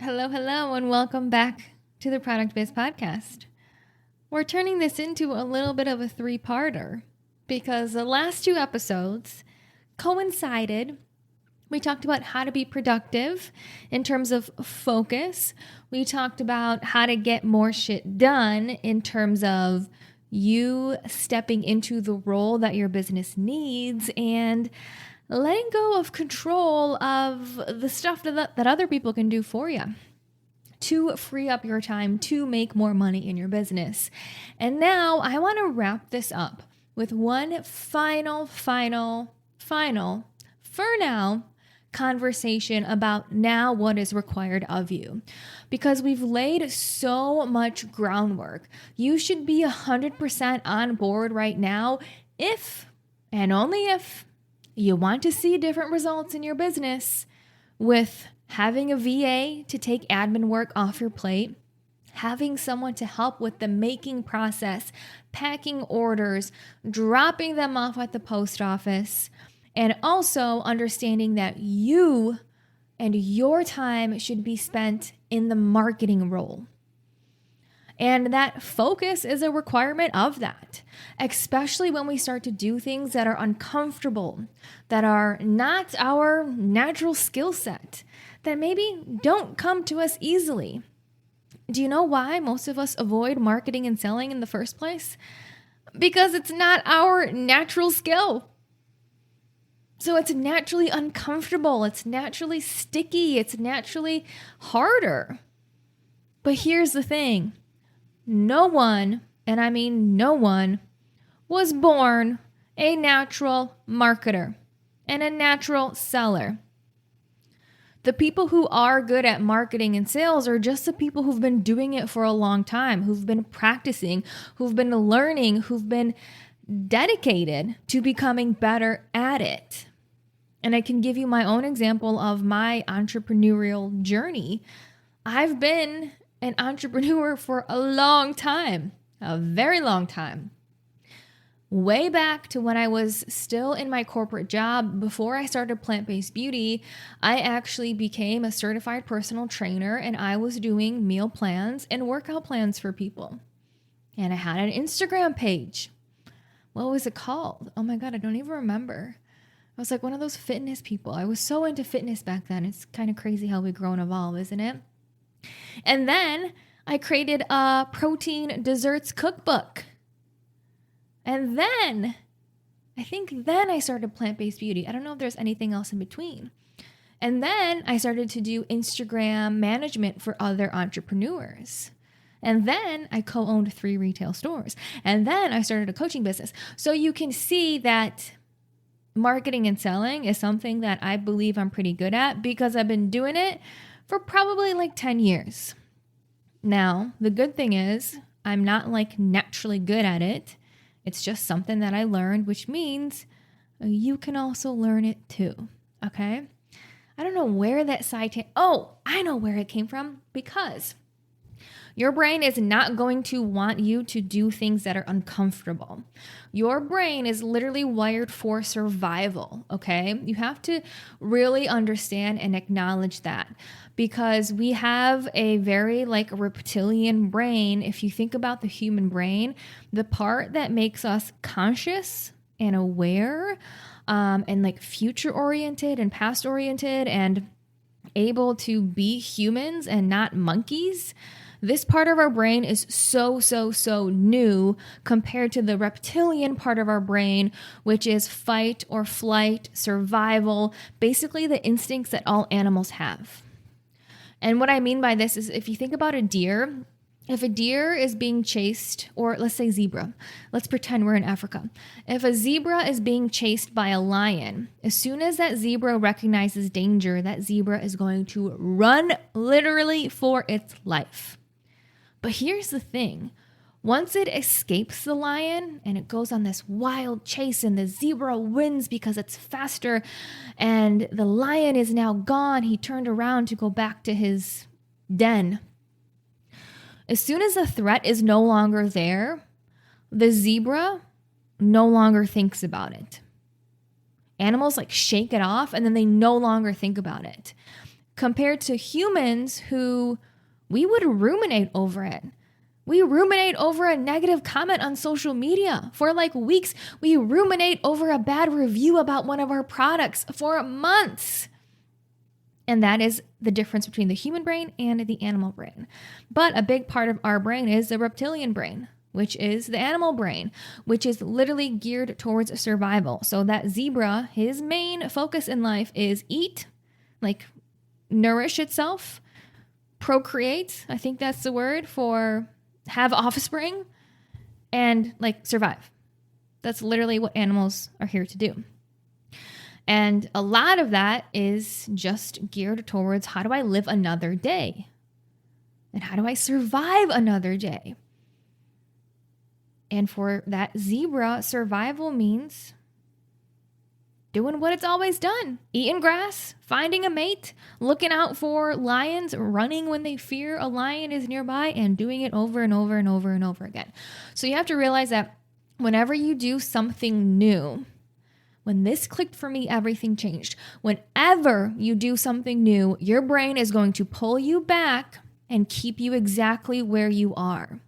Hello, and welcome back to the Product Biz Podcast. We're turning this into a little bit of a three-parter because the last two episodes coincided. We talked about how to be productive in terms of focus. We talked about how to get more shit done in terms of you stepping into the role that your business needs and letting go of control of the stuff that other people can do for you to free up your time to make more money in your business. And now I want to wrap this up with one final, for now, conversation about now what is required of you. Because we've laid so much groundwork. You should be 100% on board right now if, and only if, you want to see different results in your business with having a VA to take admin work off your plate, having someone to help with the making process, packing orders, dropping them off at the post office, and also understanding that you and your time should be spent in the marketing role. And that focus is a requirement of that, especially when we start to do things that are uncomfortable, that are not our natural skill set, that maybe don't come to us easily. Do you know why most of us avoid marketing and selling in the first place? Because it's not our natural skill. So it's naturally uncomfortable, it's naturally sticky, it's naturally harder. But here's the thing. No one, and I mean no one, was born a natural marketer and a natural seller. The people who are good at marketing and sales are just the people who've been doing it for a long time, who've been practicing, who've been learning, who've been dedicated to becoming better at it. And I can give you my own example of my entrepreneurial journey. I've been an entrepreneur for a long time, a very long time. Way back to when I was still in my corporate job, before I started plant-based beauty, I actually became a certified personal trainer and I was doing meal plans and workout plans for people. And I had an Instagram page. What was it called? Oh my God, I don't even remember. I was like one of those fitness people. I was so into fitness back then. It's kind of crazy how we grow and evolve, isn't it? And then I created a protein desserts cookbook. And then, I started plant-based beauty. I don't know if there's anything else in between. And then I started to do Instagram management for other entrepreneurs. And then I co-owned 3 retail stores. And then I started a coaching business. So you can see that marketing and selling is something that I believe I'm pretty good at because I've been doing it for probably like 10 years. Now, the good thing is I'm not like naturally good at it. It's just something that I learned, which means you can also learn it too. Okay? I don't know where that I know where it came from, because your brain is not going to want you to do things that are uncomfortable. Your brain is literally wired for survival, okay? You have to really understand and acknowledge that, because we have a very reptilian brain. If you think about the human brain, the part that makes us conscious and aware and future oriented and past oriented and able to be humans and not monkeys, this part of our brain is so new compared to the reptilian part of our brain, which is fight or flight, survival, basically the instincts that all animals have. And what I mean by this is, if you think about a deer, if a deer is being chased, or let's say zebra, let's pretend we're in Africa. If a zebra is being chased by a lion, as soon as that zebra recognizes danger, that zebra is going to run literally for its life. But here's the thing. Once it escapes the lion and it goes on this wild chase and the zebra wins because it's faster and the lion is now gone, he turned around to go back to his den. As soon as the threat is no longer there, the zebra no longer thinks about it. Animals shake it off and then they no longer think about it. compared to humans who we would ruminate over it. We ruminate over a negative comment on social media for like weeks. We ruminate over a bad review about one of our products for months. And that is the difference between the human brain and the animal brain. But a big part of our brain is the reptilian brain, which is the animal brain, which is literally geared towards survival. So that zebra, his main focus in life is eat, like nourish itself, procreate. I think that's the word for have offspring, and like survive. That's literally what animals are here to do. And a lot of that is just geared towards how do I live another day? And how do I survive another day? And for that zebra, survival means doing what it's always done. Eating grass, finding a mate, looking out for lions, running when they fear a lion is nearby, and doing it over and over and over and over again. So you have to realize that whenever you do something new, when this clicked for me, everything changed. Whenever you do something new, your brain is going to pull you back and keep you exactly where you are.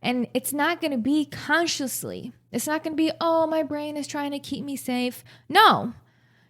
And it's not going to be consciously. It's not going to be, oh, my brain is trying to keep me safe. No,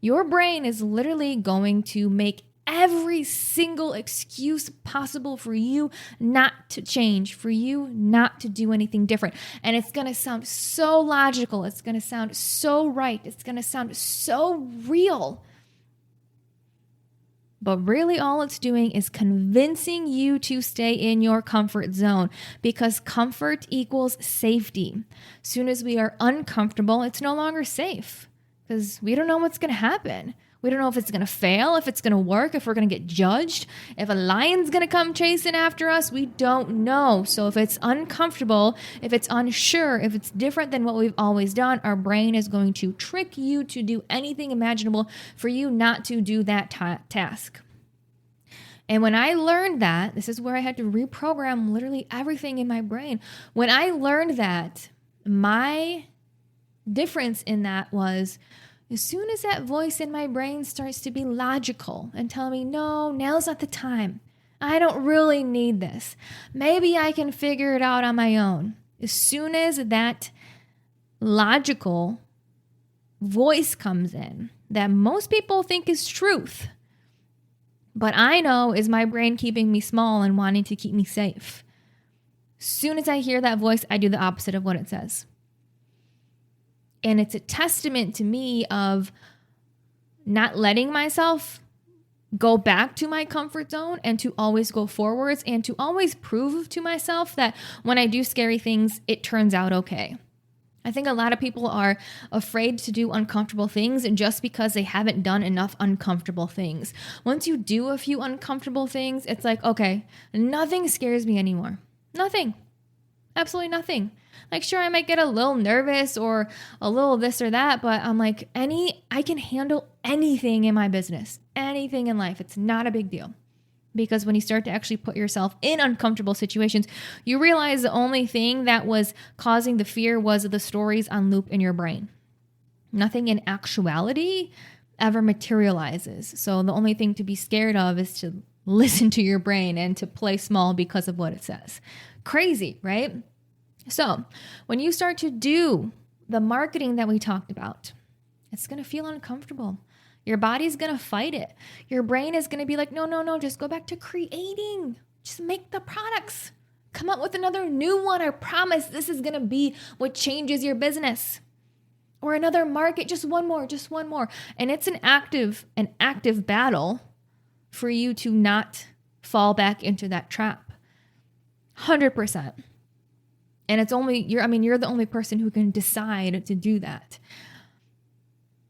your brain is literally going to make every single excuse possible for you not to change, for you not to do anything different. And it's going to sound so logical. It's going to sound so right. It's going to sound so real. But really all it's doing is convincing you to stay in your comfort zone, because comfort equals safety. As soon as we are uncomfortable, it's no longer safe because we don't know what's going to happen. We don't know if it's going to fail, if it's going to work, if we're going to get judged, if a lion's going to come chasing after us. We don't know. So if it's uncomfortable, if it's unsure, if it's different than what we've always done, our brain is going to trick you to do anything imaginable for you not to do that task. And when I learned that, this is where I had to reprogram literally everything in my brain. When I learned that, my difference in that was, as soon as that voice in my brain starts to be logical and tell me, no, now's not the time. I don't really need this. Maybe I can figure it out on my own. As soon as that logical voice comes in that most people think is truth, but I know is my brain keeping me small and wanting to keep me safe. As soon as I hear that voice, I do the opposite of what it says. And it's a testament to me of not letting myself go back to my comfort zone and to always go forwards and to always prove to myself that when I do scary things, it turns out okay. I think a lot of people are afraid to do uncomfortable things just because they haven't done enough uncomfortable things. Once you do a few uncomfortable things, it's like, okay, nothing scares me anymore. Nothing. Absolutely nothing. Like, sure, I might get a little nervous or a little this or that, but I'm like, I can handle anything in my business, anything in life. It's not a big deal. Because when you start to actually put yourself in uncomfortable situations, you realize the only thing that was causing the fear was the stories on loop in your brain. Nothing in actuality ever materializes. So the only thing to be scared of is to listen to your brain and to play small because of what it says. Crazy, right? So when you start to do the marketing that we talked about, it's going to feel uncomfortable. Your body's going to fight it. Your brain is going to be like, no, just go back to creating. Just make the products. Come up with another new one. I promise this is going to be what changes your business. Or another market, just one more. And it's an active battle for you to not fall back into that trap. 100%. And it's only, you're the only person who can decide to do that.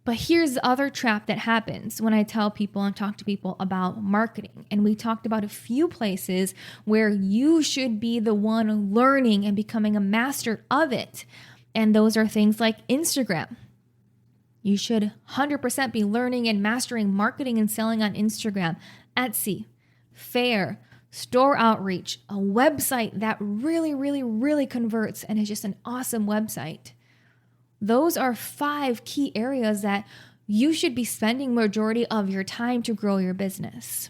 But here's the other trap that happens when I tell people and talk to people about marketing. And we talked about a few places where you should be the one learning and becoming a master of it. And those are things like Instagram. You should 100% be learning and mastering marketing and selling on Instagram, Etsy, Faire, store outreach, a website that really converts and is just an awesome website. Those are 5 key areas that you should be spending majority of your time to grow your business.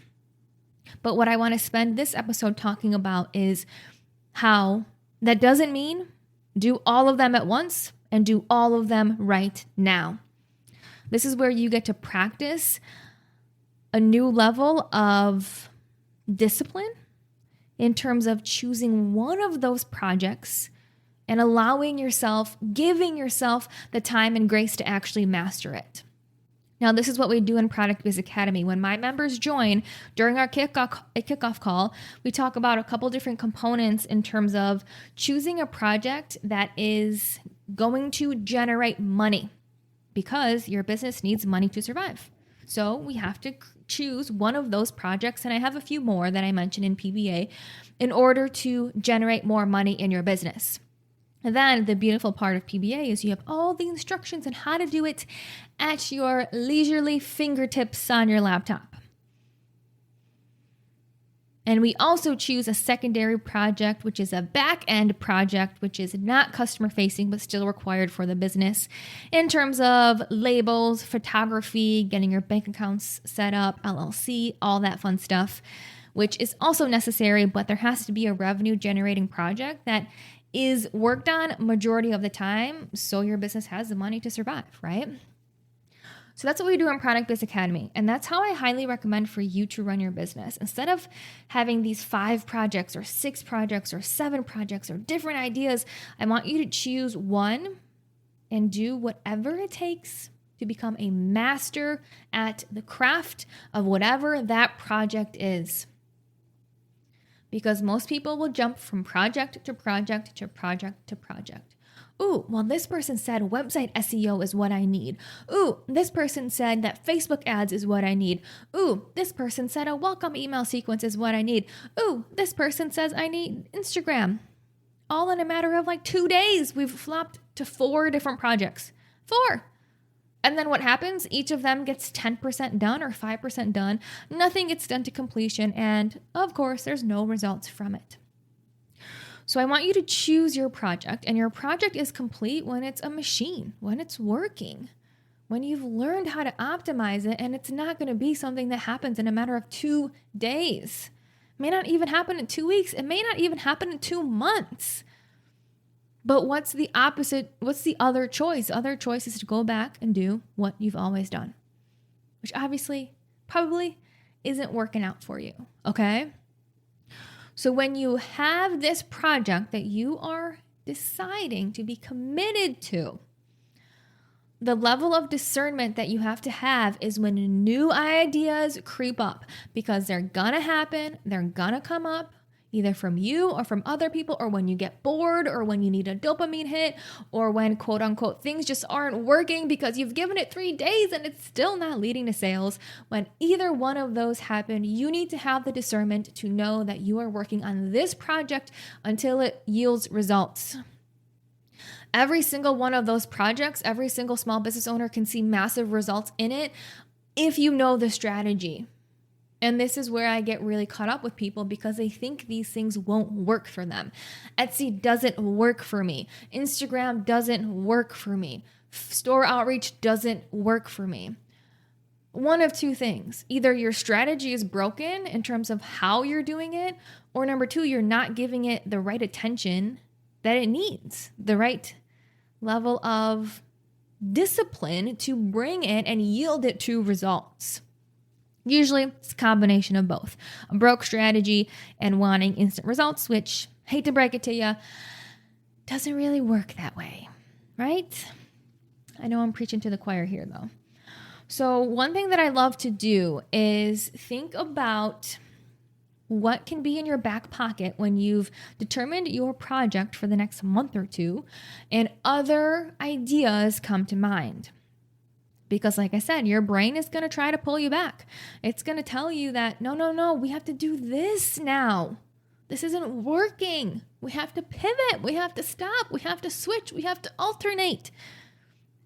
But what I want to spend this episode talking about is how that doesn't mean do all of them at once and do all of them right now. This is where you get to practice a new level of discipline in terms of choosing one of those projects and allowing yourself, giving yourself the time and grace to actually master it. Now, this is what we do in Product Biz Academy. When my members join during our kickoff call, we talk about a couple different components in terms of choosing a project that is going to generate money, because your business needs money to survive. So we have to choose one of those projects, and I have a few more that I mentioned in PBA, in order to generate more money in your business. And then the beautiful part of PBA is you have all the instructions on how to do it at your leisurely fingertips on your laptop. And we also choose a secondary project, which is a back-end project, which is not customer-facing, but still required for the business in terms of labels, photography, getting your bank accounts set up, LLC, all that fun stuff, which is also necessary, but there has to be a revenue-generating project that is worked on majority of the time so your business has the money to survive, right? So that's what we do in Product Biz Academy. And that's how I highly recommend for you to run your business. Instead of having these 5 projects or 6 projects or 7 projects or different ideas, I want you to choose one and do whatever it takes to become a master at the craft of whatever that project is. Because most people will jump from project to project to project to project. Ooh, well, this person said website SEO is what I need. Ooh, this person said that Facebook ads is what I need. Ooh, this person said a welcome email sequence is what I need. Ooh, this person says I need Instagram. All in a matter of like 2 days, we've flopped to 4 different projects. 4. And then what happens? Each of them gets 10% done or 5% done. Nothing gets done to completion. And of course, there's no results from it. So I want you to choose your project, and your project is complete when it's a machine, when it's working, when you've learned how to optimize it, and it's not going to be something that happens in a matter of 2 days. It may not even happen in 2 weeks. It may not even happen in 2 months. But what's the opposite? What's the other choice? The other choice is to go back and do what you've always done, which obviously probably isn't working out for you, okay? So when you have this project that you are deciding to be committed to, the level of discernment that you have to have is when new ideas creep up, because they're gonna happen, they're gonna come up, either from you or from other people, or when you get bored, or when you need a dopamine hit, or when quote unquote things just aren't working because you've given it 3 days and it's still not leading to sales. When either one of those happen, you need to have the discernment to know that you are working on this project until it yields results. Every single one of those projects, every single small business owner can see massive results in it if you know the strategy. And this is where I get really caught up with people, because they think these things won't work for them. Etsy doesn't work for me. Instagram doesn't work for me. Store outreach doesn't work for me. One of 2 things. Either your strategy is broken in terms of how you're doing it, or number 2, you're not giving it the right attention that it needs, the right level of discipline to bring it and yield it to results. Usually it's a combination of both, a broke strategy and wanting instant results, which, hate to break it to you, doesn't really work that way, right? I know I'm preaching to the choir here though. So one thing that I love to do is think about what can be in your back pocket when you've determined your project for the next month or 2 and other ideas come to mind. Because like I said, your brain is going to try to pull you back. It's going to tell you that, no, we have to do this now. This isn't working. We have to pivot. We have to stop. We have to switch. We have to alternate.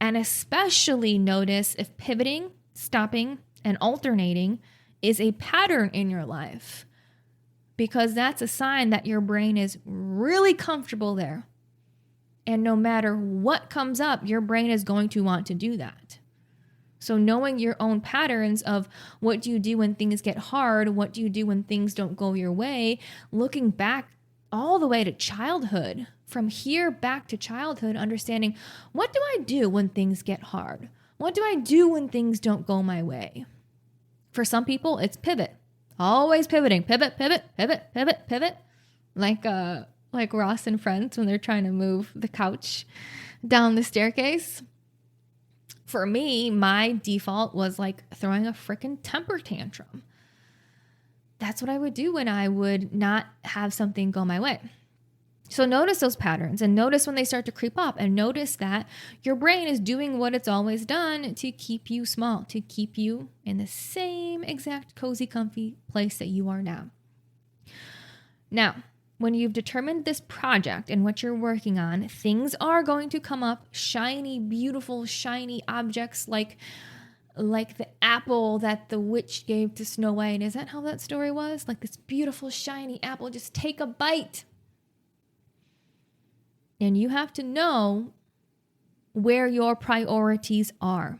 And especially notice if pivoting, stopping, and alternating is a pattern in your life. Because that's a sign that your brain is really comfortable there. And no matter what comes up, your brain is going to want to do that. So knowing your own patterns of what do you do when things get hard, what do you do when things don't go your way, looking back all the way to childhood, from here back to childhood, understanding what do I do when things get hard? What do I do when things don't go my way? For some people, it's pivot. Always pivoting. Pivot, pivot, pivot, pivot, pivot. Like Ross and Friends when they're trying to move the couch down the staircase. For me, my default was like throwing a freaking temper tantrum. That's what I would do when I would not have something go my way. So notice those patterns and notice when they start to creep up, and notice that your brain is doing what it's always done to keep you small, to keep you in the same exact cozy, comfy place that you are now. Now, when you've determined this project and what you're working on, things are going to come up, shiny, beautiful, shiny objects like the apple that the witch gave to Snow White. Is that how that story was? Like this beautiful, shiny apple, just take a bite. And you have to know where your priorities are.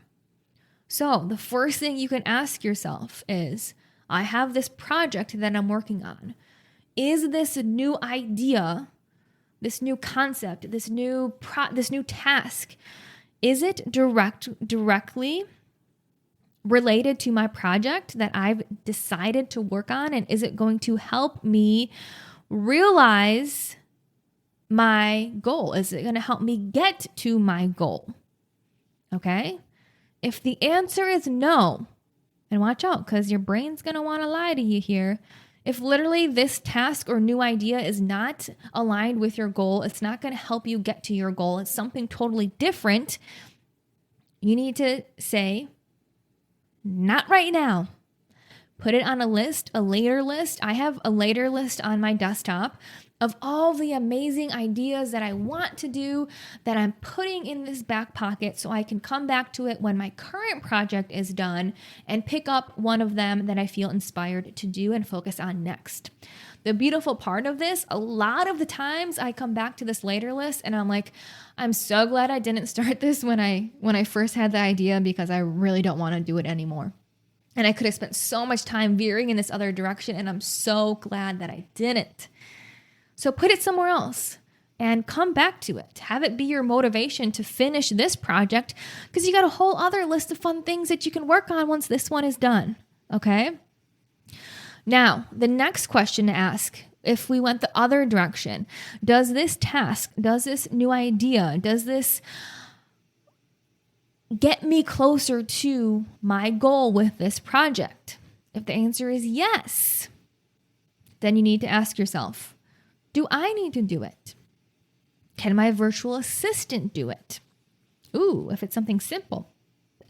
So the first thing you can ask yourself is, I have this project that I'm working on. Is this a new idea, this new concept, this new task, is it directly related to my project that I've decided to work on? And is it going to help me realize my goal? Is it going to help me get to my goal? Okay? If the answer is no, and watch out, because your brain's going to want to lie to you here. If literally this task or new idea is not aligned with your goal, it's not going to help you get to your goal, it's something totally different, you need to say, not right now. Put it on a list, a later list. I have a later list on my desktop of all the amazing ideas that I want to do that I'm putting in this back pocket so I can come back to it when my current project is done and pick up one of them that I feel inspired to do and focus on next. The beautiful part of this, a lot of the times I come back to this later list and I'm like, I'm so glad I didn't start this when I first had the idea, because I really don't want to do it anymore. And I could have spent so much time veering in this other direction, and I'm so glad that I didn't. So put it somewhere else and come back to it. Have it be your motivation to finish this project, because you got a whole other list of fun things that you can work on once this one is done. Okay? Now, the next question to ask, if we went the other direction, does this task, does this new idea, does this get me closer to my goal with this project? If the answer is yes, then you need to ask yourself, do I need to do it? Can my virtual assistant do it? Ooh, if it's something simple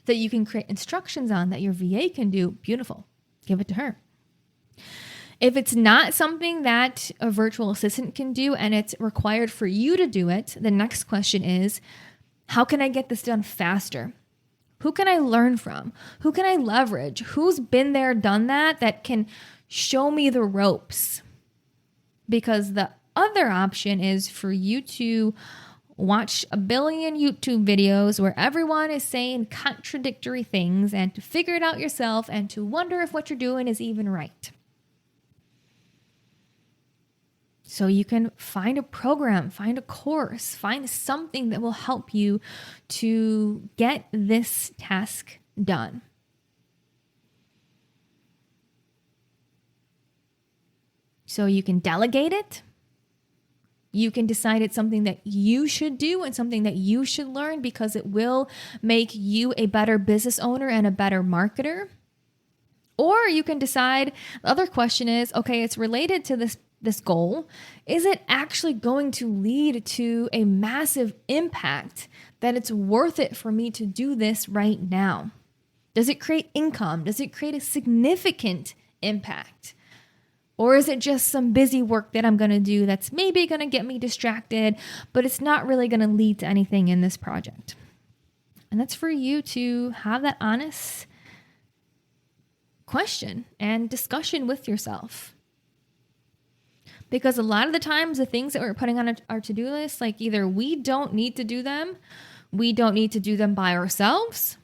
that you can create instructions on that your VA can do, beautiful. Give it to her. If it's not something that a virtual assistant can do and it's required for you to do it, the next question is, how can I get this done faster? Who can I learn from? Who can I leverage? Who's been there, done that can show me the ropes? Because the other option is for you to watch a billion YouTube videos where everyone is saying contradictory things and to figure it out yourself and to wonder if what you're doing is even right. So you can find a program, find a course, find something that will help you to get this task done. So you can delegate it. You can decide it's something that you should do and something that you should learn because it will make you a better business owner and a better marketer. Or you can decide, the other question is, okay, it's related to this goal. Is it actually going to lead to a massive impact that it's worth it for me to do this right now? Does it create income? Does it create a significant impact? Or is it just some busy work that I'm going to do that's maybe going to get me distracted, but it's not really going to lead to anything in this project? And that's for you to have that honest question and discussion with yourself. Because a lot of the times, the things that we're putting on our to-do list, like either we don't need to do them by ourselves,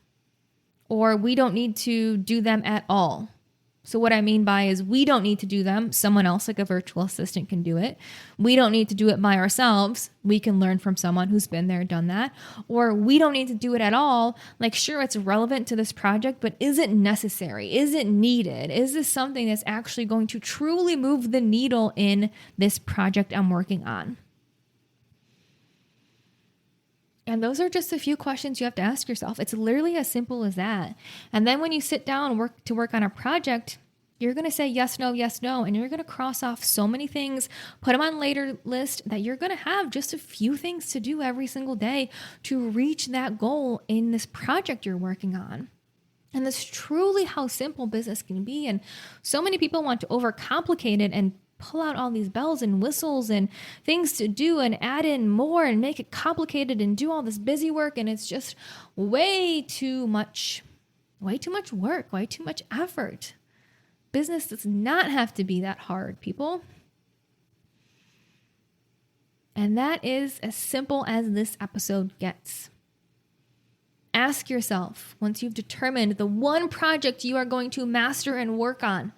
or we don't need to do them at all. So what I mean by is we don't need to do them. Someone else, like a virtual assistant, can do it. We don't need to do it by ourselves. We can learn from someone who's been there, done that. Or we don't need to do it at all. Like, sure, it's relevant to this project, but is it necessary? Is it needed? Is this something that's actually going to truly move the needle in this project I'm working on? And those are just a few questions you have to ask yourself. It's literally as simple as that. And then when you sit down and work on a project, you're going to say yes, no, and you're going to cross off so many things, put them on later list, that you're going to have just a few things to do every single day to reach that goal in this project you're working on. And that's truly how simple business can be. And so many people want to overcomplicate it and pull out all these bells and whistles and things to do and add in more and make it complicated and do all this busy work. And it's just way too much work, way too much effort. Business does not have to be that hard, people. And that is as simple as this episode gets. Ask yourself, once you've determined the one project you are going to master and work on,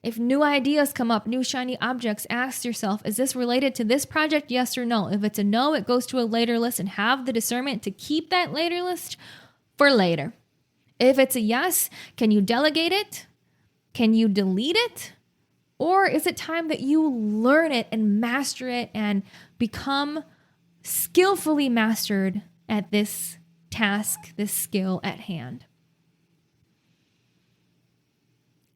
if new ideas come up, new shiny objects, ask yourself, is this related to this project? Yes or no? If it's a no, it goes to a later list, and have the discernment to keep that later list for later. If it's a yes, can you delegate it? Can you delete it? Or is it time that you learn it and master it and become skillfully mastered at this task, this skill at hand?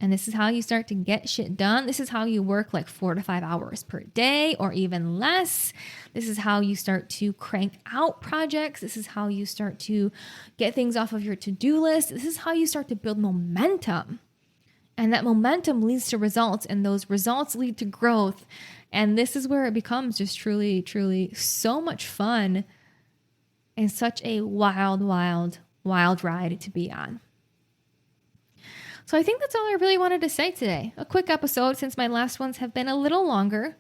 And this is how you start to get shit done. This is how you work like 4 to 5 hours per day or even less. This is how you start to crank out projects. This is how you start to get things off of your to-do list. This is how you start to build momentum. And that momentum leads to results, and those results lead to growth. And this is where it becomes just truly, truly so much fun and such a wild, wild, wild ride to be on. So I think that's all I really wanted to say today. A quick episode since my last ones have been a little longer.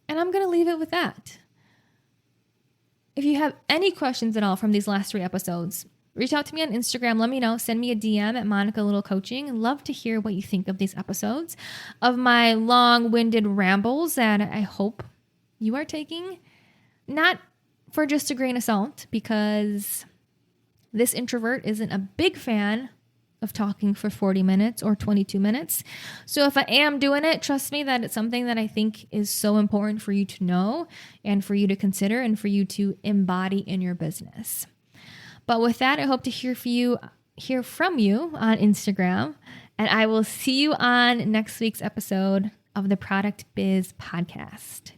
And I'm going to leave it with that. If you have any questions at all from these last 3 episodes, reach out to me on Instagram. Let me know. Send me a DM at Monica Little Coaching. I'd love to hear what you think of these episodes, of my long-winded rambles that I hope you are taking. Not for just a grain of salt, because this introvert isn't a big fan of talking for 40 minutes or 22 minutes. So if I am doing it, trust me that it's something that I think is so important for you to know and for you to consider and for you to embody in your business. But with that, I hope to hear from you on Instagram, and I will see you on next week's episode of the Product Biz Podcast.